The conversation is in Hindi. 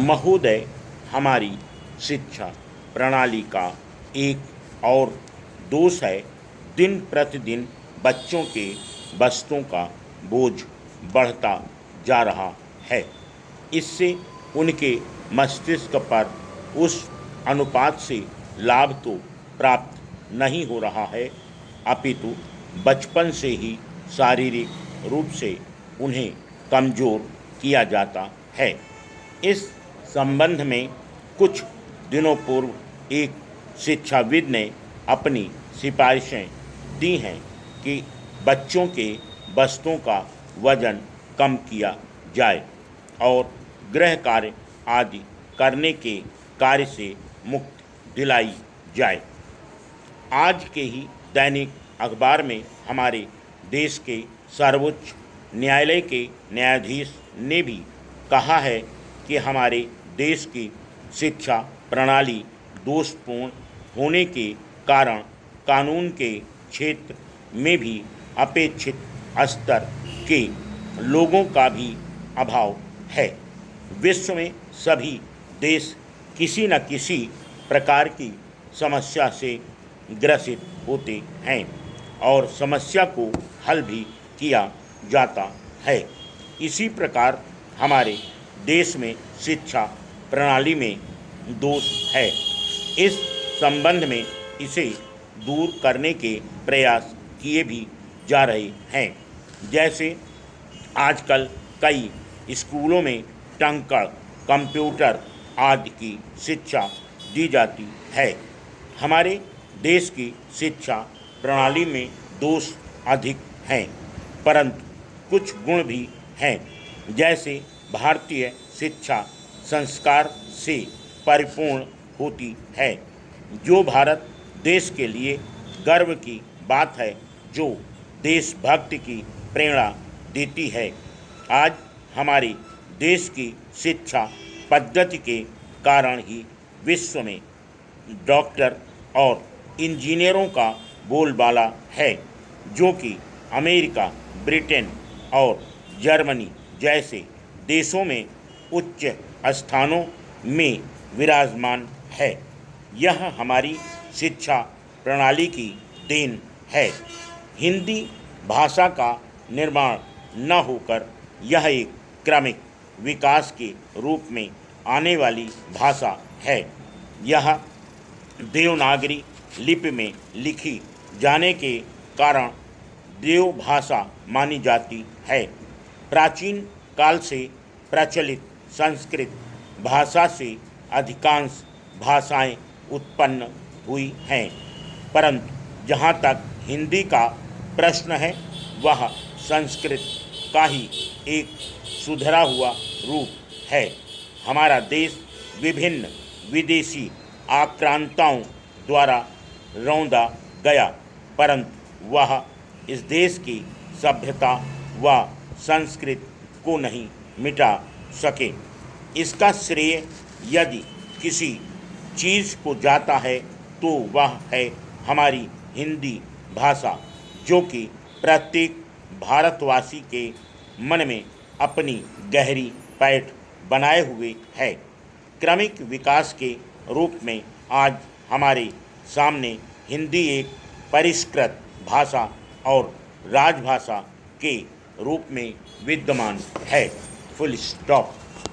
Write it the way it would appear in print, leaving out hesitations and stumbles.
महोदय, हमारी शिक्षा प्रणाली का एक और दोष है, दिन प्रतिदिन बच्चों के बस्तों का बोझ बढ़ता जा रहा है। इससे उनके मस्तिष्क पर उस अनुपात से लाभ तो प्राप्त नहीं हो रहा है, अपितु बचपन से ही शारीरिक रूप से उन्हें कमज़ोर किया जाता है। इस संबंध में कुछ दिनों पूर्व एक शिक्षाविद ने अपनी सिफारिशें दी हैं कि बच्चों के बस्तों का वजन कम किया जाए और गृह कार्य आदि करने के कार्य से मुक्ति दिलाई जाए। आज के ही दैनिक अखबार में हमारे देश के सर्वोच्च न्यायालय के न्यायाधीश ने भी कहा है कि हमारे देश की शिक्षा प्रणाली दोषपूर्ण होने के कारण कानून के क्षेत्र में भी अपेक्षित स्तर के लोगों का भी अभाव है। विश्व में सभी देश किसी न किसी प्रकार की समस्या से ग्रसित होते हैं और समस्या को हल भी किया जाता है। इसी प्रकार हमारे देश में शिक्षा प्रणाली में दोष है। इस संबंध में इसे दूर करने के प्रयास किए भी जा रहे हैं। जैसे आजकल कई स्कूलों में टंकण, कंप्यूटर आदि की शिक्षा दी जाती है। हमारे देश की शिक्षा प्रणाली में दोष अधिक हैं, परंतु कुछ गुण भी हैं। जैसे भारतीय शिक्षा संस्कार से परिपूर्ण होती है, जो भारत देश के लिए गर्व की बात है, जो देशभक्ति की प्रेरणा देती है। आज हमारे देश की शिक्षा पद्धति के कारण ही विश्व में डॉक्टर और इंजीनियरों का बोलबाला है, जो कि अमेरिका, ब्रिटेन और जर्मनी जैसे देशों में उच्च स्थानों में विराजमान है। यह हमारी शिक्षा प्रणाली की देन है। हिंदी भाषा का निर्माण न होकर यह एक क्रमिक विकास के रूप में आने वाली भाषा है। यह देवनागरी लिपि में लिखी जाने के कारण देव भाषा मानी जाती है। प्राचीन काल से प्रचलित संस्कृत भाषा से अधिकांश भाषाएं उत्पन्न हुई हैं, परंतु जहाँ तक हिंदी का प्रश्न है, वह संस्कृत का ही एक सुधरा हुआ रूप है। हमारा देश विभिन्न विदेशी आक्रांताओं द्वारा रौंदा गया, परंतु वह इस देश की सभ्यता व संस्कृति को नहीं मिटा सके। इसका श्रेय यदि किसी चीज़ को जाता है तो वह है हमारी हिंदी भाषा, जो कि प्रत्येक भारतवासी के मन में अपनी गहरी पैठ बनाए हुए है। क्रमिक विकास के रूप में आज हमारे सामने हिंदी एक परिष्कृत भाषा और राजभाषा के रूप में विद्यमान है। Full stop.